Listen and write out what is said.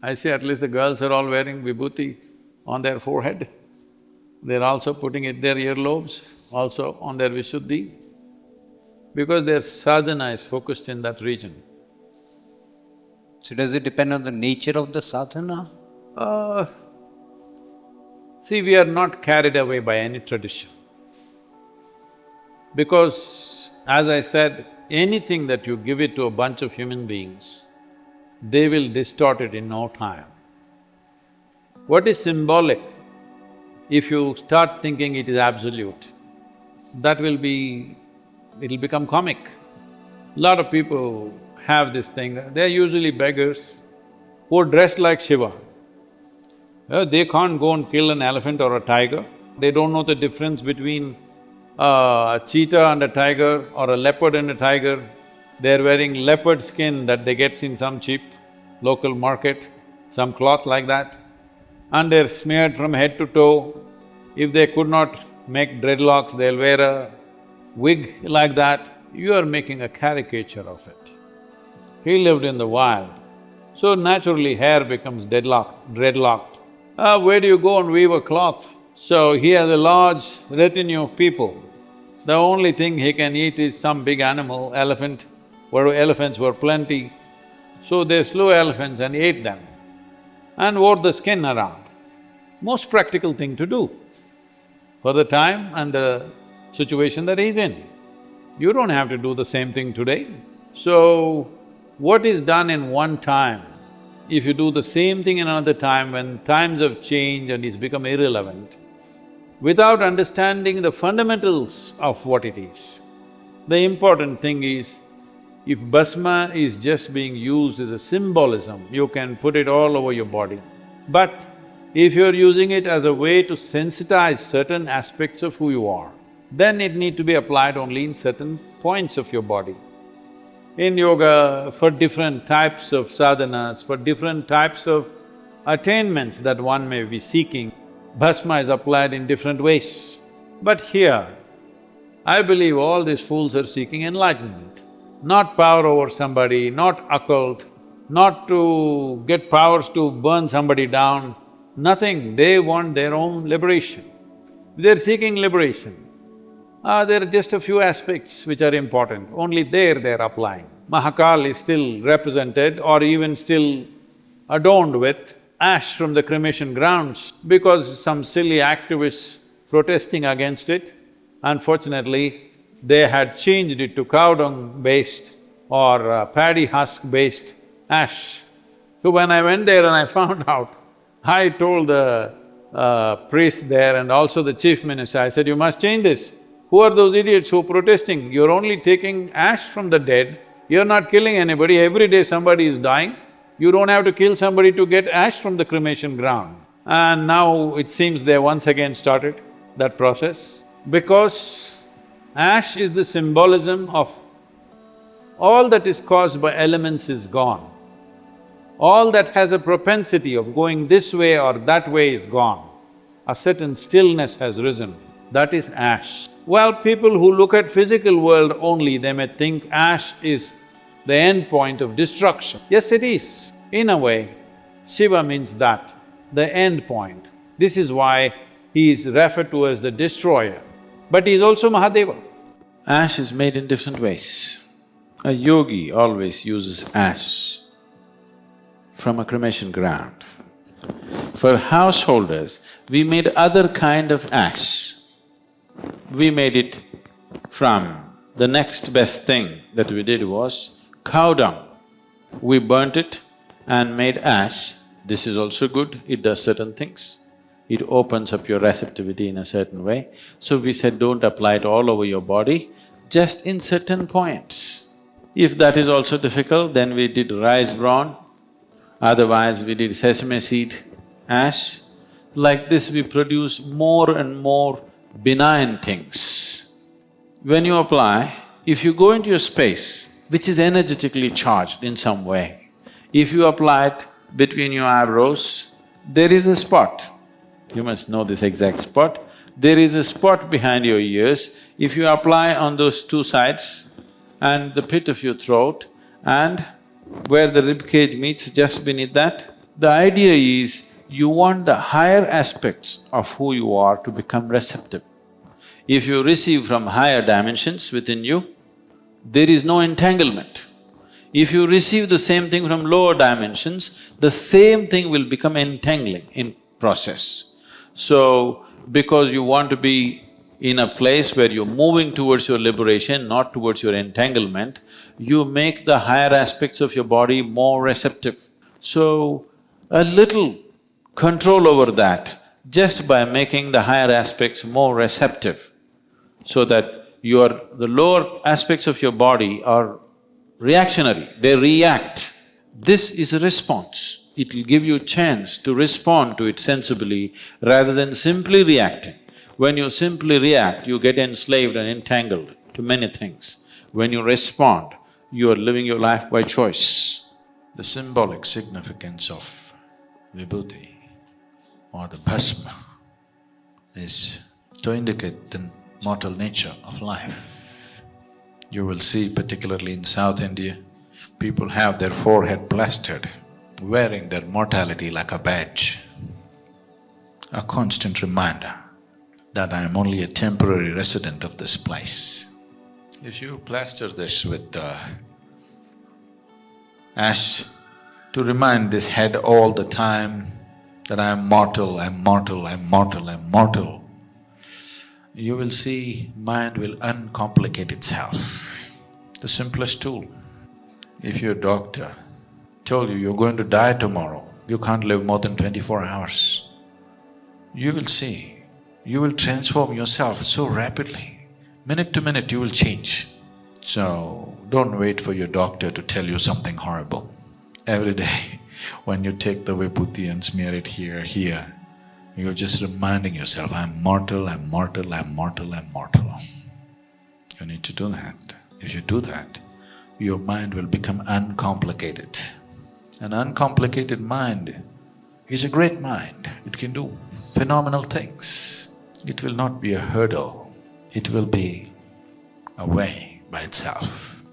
I see at least the girls are all wearing vibhuti on their forehead. They're also putting it their earlobes, also on their Visuddhi, because their sadhana is focused in that region. So does it depend on the nature of the sadhana? See, we are not carried away by any tradition. Because, as I said, anything that you give it to a bunch of human beings, they will distort it in no time. What is symbolic, if you start thinking it is absolute, it'll become comic. Lot of people have this thing, they're usually beggars who are dressed like Shiva. They can't go and kill an elephant or a tiger. They don't know the difference between a cheetah and a tiger or a leopard and a tiger. They're wearing leopard skin that they get in some cheap local market, some cloth like that, and they're smeared from head to toe. If they could not make dreadlocks, they'll wear a wig like that. You are making a caricature of it. He lived in the wild, so naturally hair becomes dreadlocked. Where do you go and weave a cloth? So he has a large retinue of people. The only thing he can eat is some big animal, elephant, where elephants were plenty. So they slew elephants and ate them and wore the skin around. Most practical thing to do for the time and the situation that he's in. You don't have to do the same thing today. So, what is done in one time, if you do the same thing in another time, when times have changed and it's become irrelevant, without understanding the fundamentals of what it is, the important thing is, if bhasma is just being used as a symbolism, you can put it all over your body. But if you're using it as a way to sensitize certain aspects of who you are, then it need to be applied only in certain points of your body. In yoga, for different types of sadhanas, for different types of attainments that one may be seeking, bhasma is applied in different ways. But here, I believe all these fools are seeking enlightenment, not power over somebody, not occult, not to get powers to burn somebody down, nothing. They want their own liberation. They're seeking liberation. There are just a few aspects which are important, only there they're applying. Mahakal is still represented or even still adorned with ash from the cremation grounds because some silly activists protesting against it, unfortunately, they had changed it to cow dung-based or paddy husk-based ash. So when I went there and I found out, I told the priest there and also the chief minister, I said, you must change this. Who are those idiots who are protesting? You're only taking ash from the dead, you're not killing anybody, every day somebody is dying. You don't have to kill somebody to get ash from the cremation ground. And now it seems they once again started that process, because ash is the symbolism of all that is caused by elements is gone. All that has a propensity of going this way or that way is gone. A certain stillness has risen, that is ash. Well, people who look at physical world only, they may think ash is the end point of destruction. Yes, it is. In a way, Shiva means that, the end point. This is why he is referred to as the destroyer, but he is also Mahadeva. Ash is made in different ways. A yogi always uses ash from a cremation ground. For householders, we made other kind of ash. We made it from… the next best thing that we did was cow dung. We burnt it and made ash. This is also good, it does certain things. It opens up your receptivity in a certain way. So we said, don't apply it all over your body, just in certain points. If that is also difficult, then we did rice bran, otherwise we did sesame seed ash. Like this we produce more and more benign things. When you apply, if you go into your space, which is energetically charged in some way, if you apply it between your eyebrows, there is a spot. You must know this exact spot. There is a spot behind your ears. If you apply on those two sides and the pit of your throat and where the rib cage meets, just beneath that, The idea is you want the higher aspects of who you are to become receptive. If you receive from higher dimensions within you, there is no entanglement. If you receive the same thing from lower dimensions, the same thing will become entangling in process. So, because you want to be in a place where you're moving towards your liberation, not towards your entanglement, you make the higher aspects of your body more receptive. So, a little control over that, just by making the higher aspects more receptive, so that the lower aspects of your body are reactionary, they react. This is a response. It will give you a chance to respond to it sensibly rather than simply reacting. When you simply react, you get enslaved and entangled to many things. When you respond, you are living your life by choice. The symbolic significance of vibhuti or the bhasma is to indicate the mortal nature of life. You will see, particularly in South India, people have their forehead plastered, wearing their mortality like a badge, a constant reminder that I am only a temporary resident of this place. If you plaster this with ash to remind this head all the time that I am mortal, I'm mortal, I'm mortal, I'm mortal, you will see mind will uncomplicate itself. The simplest tool. If your doctor told you you're going to die tomorrow, you can't live more than 24 hours, you will see, you will transform yourself so rapidly. Minute to minute you will change. So, don't wait for your doctor to tell you something horrible. Every day, when you take the vibhuti and smear it here, you're just reminding yourself, I'm mortal, I'm mortal, I'm mortal, I'm mortal. You need to do that. If you do that, your mind will become uncomplicated. An uncomplicated mind is a great mind. It can do phenomenal things. It will not be a hurdle. It will be a way by itself.